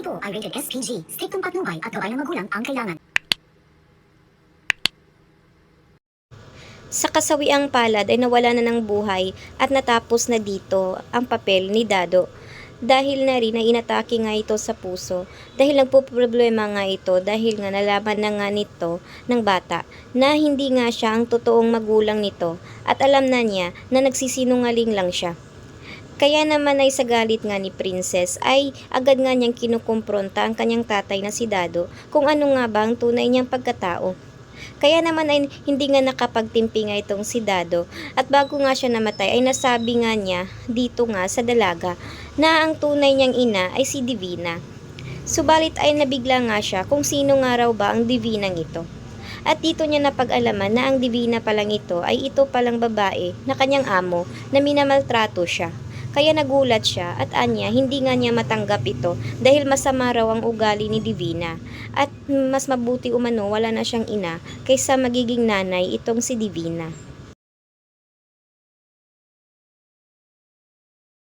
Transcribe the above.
Ito ay rated SPG. Striktong patnubay at gabay ng magulang ang kailangan. Sa kasawiang palad ay nawala na ng buhay at natapos na dito ang papel ni Dado. Dahil na rin na inatake nga ito sa puso. Dahil nagpo-problema nga ito dahil nga nalaman na nga nito ng bata na hindi nga siya ang totoong magulang nito at alam na niya na nagsisinungaling lang siya. Kaya naman ay sa galit nga ni Princess ay agad nga niyang kinukumpronta ang kanyang tatay na si Dado kung ano nga ba ang tunay niyang pagkatao. Kaya naman ay hindi nga nakapagtimpi nga itong si Dado at bago nga siya namatay ay nasabi nga niya dito nga sa dalaga na ang tunay niyang ina ay si Divina. Subalit ay nabigla nga siya kung sino nga raw ba ang Divinang ito. At dito niya napag-alaman na ang Divina palang ito ay ito palang babae na kanyang amo na minamaltrato siya. Kaya nagulat siya at anya hindi nga niya matanggap ito dahil masama raw ang ugali ni Divina at mas mabuti umano wala na siyang ina kaysa magiging nanay itong si Divina.